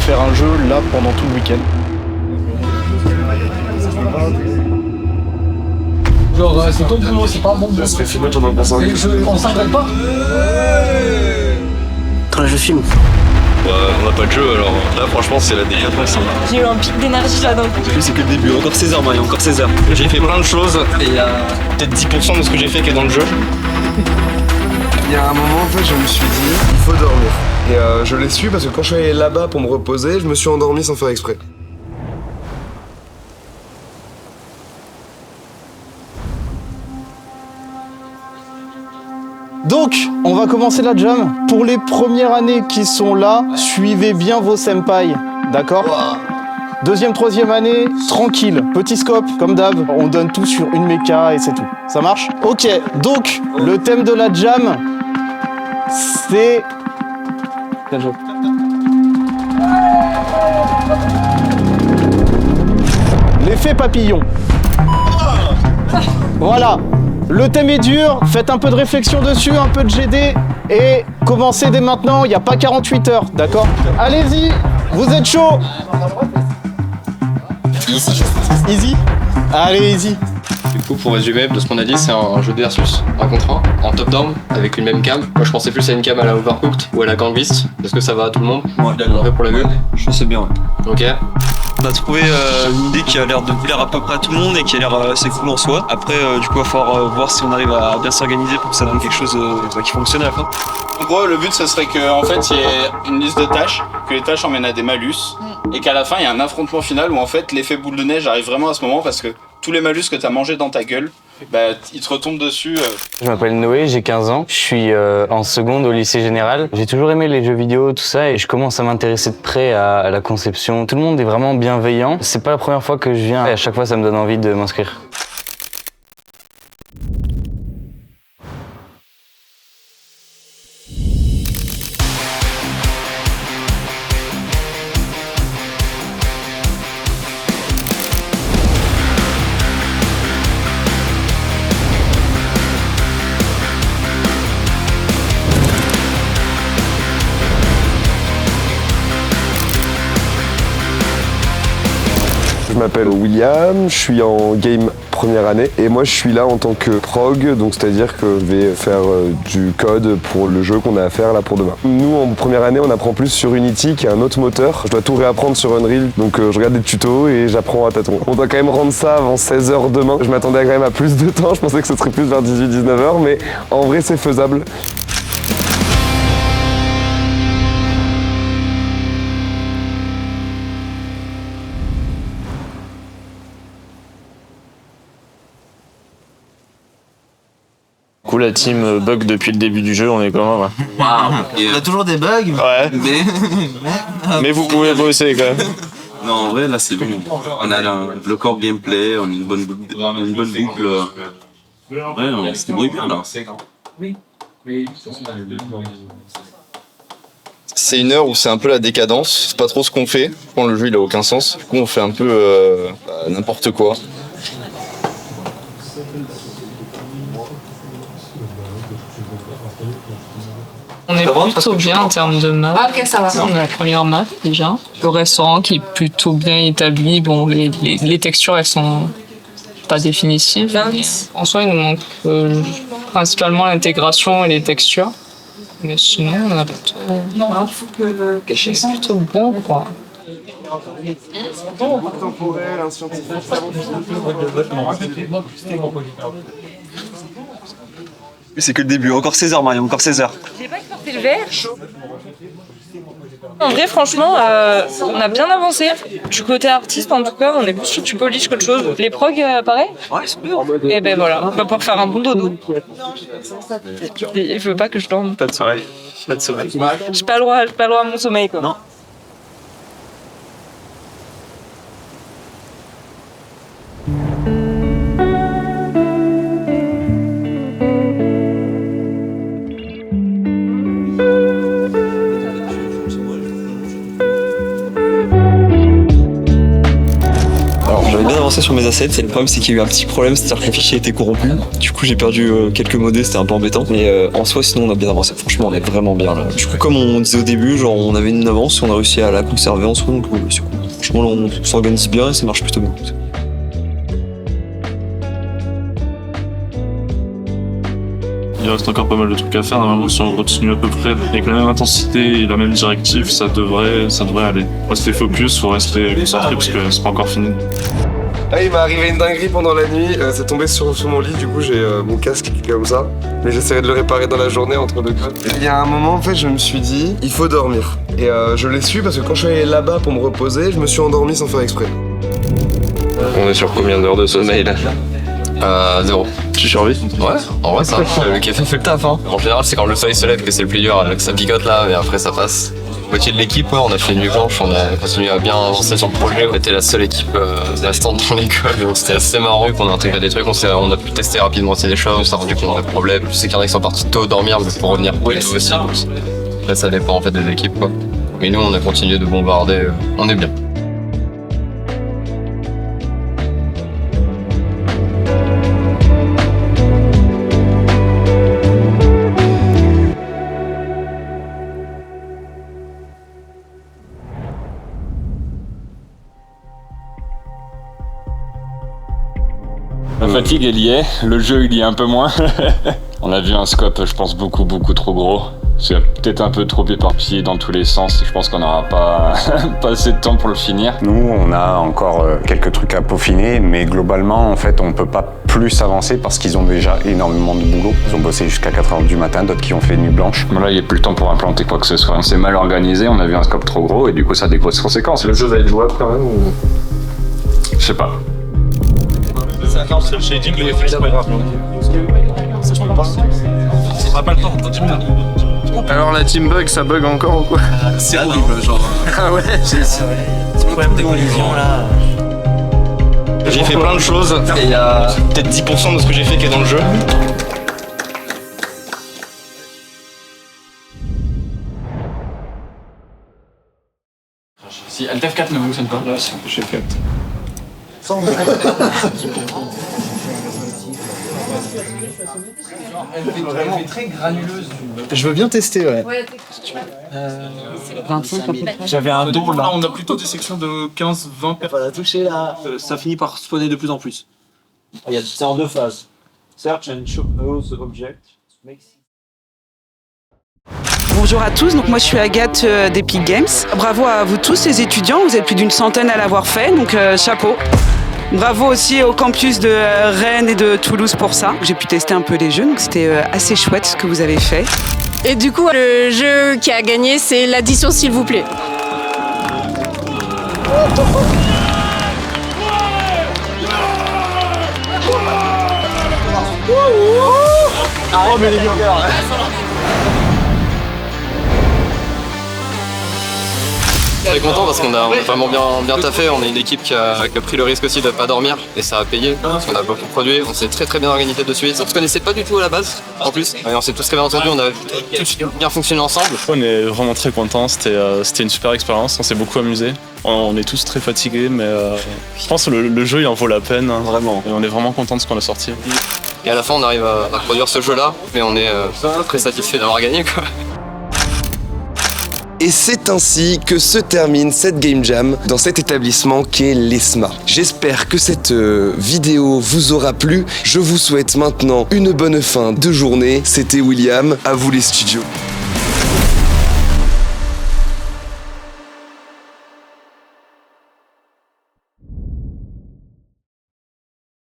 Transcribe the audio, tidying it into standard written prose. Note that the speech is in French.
faire un jeu là pendant tout le week-end. Genre c'est ton boulot, c'est pas mon boulot. Ça serait filmé pendant le passage. On s'arrête pas. Quand je filme. On n'a pas de jeu alors là franchement c'est la délire. J'ai eu un pic d'énergie là d'un coup. C'est que le début, encore 16 heures Marie, encore 16 heures. J'ai fait plein de choses et il y a peut-être 10% de ce que j'ai fait qui est dans le jeu. Il y a un moment en fait je me suis dit il faut dormir. Et je l'ai su parce que quand je suis allé là-bas pour me reposer, je me suis endormi sans faire exprès. Donc, on va commencer la jam. Pour les premières années qui sont là, suivez bien vos senpai, d'accord? Deuxième, troisième année, tranquille, petit scope, comme d'hab, on donne tout sur une méca et c'est tout. Ça marche? Ok, donc, le thème de la jam, c'est... Bien joué. L'effet papillon. Voilà. Le thème est dur, faites un peu de réflexion dessus, un peu de GD et commencez dès maintenant, il n'y a pas 48 heures, d'accord? Allez-y, vous êtes chaud? Easy. Easy? Allez, easy. Du coup, pour résumer, de ce qu'on a dit, c'est un jeu de versus, un contre un, en top-down, avec une même cam. Moi, je pensais plus à une cam à la Overcooked ou à la Gang Beast. Est-ce que ça va à tout le monde? Ouais, d'accord. Prêt pour la vue? Je sais bien, ouais. Ok. On a trouvé une idée qui a l'air de plaire à peu près à tout le monde et qui a l'air assez cool en soi. Après, du coup, il va falloir voir si on arrive à bien s'organiser pour que ça donne quelque chose qui fonctionne à la fin. En gros, le but, ce serait qu'en fait, il y ait une liste de tâches, que les tâches emmènent à des malus, et qu'à la fin, il y a un affrontement final où en fait, l'effet boule de neige arrive vraiment à ce moment parce que tous les malus que t'as mangés dans ta gueule, bah, ils te retombent dessus. Je m'appelle Noé, j'ai 15 ans. Je suis en seconde au lycée général. J'ai toujours aimé les jeux vidéo, tout ça, et je commence à m'intéresser de près à la conception. Tout le monde est vraiment bienveillant. C'est pas la première fois que je viens, et à chaque fois, ça me donne envie de m'inscrire. Je m'appelle William, je suis en game première année et moi je suis là en tant que prog, donc c'est-à-dire que je vais faire du code pour le jeu qu'on a à faire là pour demain. Nous en première année on apprend plus sur Unity qui est un autre moteur, je dois tout réapprendre sur Unreal, donc je regarde des tutos et j'apprends à tâtons. On doit quand même rendre ça avant 16h demain, je m'attendais quand même à plus de temps, je pensais que ce serait plus vers 18-19h mais en vrai c'est faisable. Du coup, la team bug depuis le début du jeu, on est quand même. Waouh. On a toujours des bugs. Ouais. Mais vous pouvez bosser quand même. Non, en vrai, là, c'est bon. On a le core gameplay, on a une bonne boucle. Ouais, on se débrouille bien, là. C'est une heure où c'est un peu la décadence, c'est pas trop ce qu'on fait. Quand le jeu il a aucun sens, du coup on fait un peu n'importe quoi. On est plutôt bien en termes de map. Ah, ok, ça va. On a la première map déjà. Le restaurant qui est plutôt bien établi. Bon, les textures elles sont pas définitives. En soi, il nous manque principalement l'intégration et les textures. Mais sinon, on a plutôt quelque chose de plutôt bon, quoi. Temporel, un scientifique. C'est que le début, encore 16 heures Marie, encore 16 heures. J'ai pas exporté le verre. En vrai, franchement, on a bien avancé. Du côté artiste, en tout cas, on est plus sur du polish qu'autre chose. Les progs, pareil? Ouais, c'est bien. Et ben voilà, on va pouvoir faire un bon dodo. Il veut pas que je dorme. Pas de sommeil. Pas de sommeil. J'ai pas le droit à mon sommeil, quoi. Non. bien avancé sur mes assets. Et le problème, c'est qu'il y a eu un petit problème, c'est-à-dire que le fichier était corrompu. Du coup, j'ai perdu quelques modés, c'était un peu embêtant. Mais en soi, sinon, on a bien avancé. Franchement, on est vraiment bien là. Du coup, comme on disait au début, genre, on avait une avance, on a réussi à la conserver en soi. Donc, c'est cool. Franchement, là, on s'organise bien et ça marche plutôt bien. Il reste encore pas mal de trucs à faire. Normalement, si on continue à peu près avec la même intensité et la même directive, ça devrait aller. Rester focus, faut rester concentré parce que c'est pas encore fini. Ah, il m'est arrivé une dinguerie pendant la nuit, c'est tombé sur mon lit, du coup j'ai mon casque qui est comme ça. Mais j'essaierai de le réparer dans la journée entre deux codes. Il y a un moment en fait je me suis dit, il faut dormir. Et je l'ai su parce que quand je suis allé là-bas pour me reposer, je me suis endormi sans faire exprès. On est sur combien d'heures de sommeil là? 0. Tu survis? Ouais, en vrai ça. Le café fait le taf hein. En général c'est quand le soleil se lève que c'est le plus dur, que ça picote là, mais après ça passe. Moitié de l'équipe, ouais, on a fait une nuit blanche, on a continué à bien avancer sur le projet. On était la seule équipe restante dans l'école, donc c'était assez marrant qu'on a intégré des trucs, on a pu tester rapidement des choses, on s'est rendu compte des problèmes. Je sais qu'il y en a qui sont partis tôt dormir, mais pour revenir tôt aussi. Après ça dépend en fait des équipes quoi. Mais nous on a continué de bombarder, on est bien. La fatigue elle y est, le jeu il y est un peu moins. On a vu un scope je pense beaucoup trop gros. C'est peut-être un peu trop éparpillé dans tous les sens. Je pense qu'on n'aura pas assez de temps pour le finir. Nous, on a encore quelques trucs à peaufiner, mais globalement, en fait, on peut pas plus avancer parce qu'ils ont déjà énormément de boulot. Ils ont bossé jusqu'à 4h du matin, d'autres qui ont fait nuit blanche. Bon, là, il n'y a plus le temps pour implanter quoi que ce soit. On s'est mal organisé, on a vu un scope trop gros et du coup, ça a des grosses conséquences. Le jeu va être jouable quand même ou... Je sais pas. C'est le shading, les effets, c'est pas grave. Ça, je peux pas. On aura pas le temps, dans 10 minutes. Alors la team bug, ça bug encore ou quoi? C'est horrible, genre. Ah ouais? C'est le problème des collisions là. J'ai fait plein de choses et il y a peut-être 10% de ce que j'ai fait qui est dans le jeu. Si Alt F4 ne fonctionne pas, là c'est chez F4. Elle est très granuleuse. Je veux bien tester, ouais. 25 à peu près. J'avais un don là. On a plutôt des sections de 15-20 personnes. Voilà, toucher là. Ça finit par spawner de plus en plus. C'est en deux phases. Search and show the object. Bonjour à tous, donc moi je suis Agathe d'Epic Games. Bravo à vous tous les étudiants, vous êtes plus d'une centaine à l'avoir fait, donc chapeau. Bravo aussi au campus de Rennes et de Toulouse pour ça. J'ai pu tester un peu les jeux, donc c'était assez chouette ce que vous avez fait. Et du coup, le jeu qui a gagné, c'est l'addition s'il vous plaît. Oh mais les gars. Très content parce qu'on a vraiment bien taffé, on est une équipe qui a pris le risque aussi de pas dormir et ça a payé parce qu'on a beaucoup produit, on s'est très bien organisé de suite. On se connaissait pas du tout à la base en plus, et on s'est tous très bien entendus, on a tous bien fonctionné ensemble. On est vraiment très contents, c'était une super expérience, on s'est beaucoup amusé. On est tous très fatigués mais je pense que le jeu il en vaut la peine, hein, vraiment. Et on est vraiment contents de ce qu'on a sorti. Et à la fin on arrive à produire ce jeu là, mais on est très satisfait d'avoir gagné quoi. Et c'est ainsi que se termine cette Game Jam dans cet établissement qu'est l'ESMA. J'espère que cette vidéo vous aura plu. Je vous souhaite maintenant une bonne fin de journée. C'était William, à vous les studios.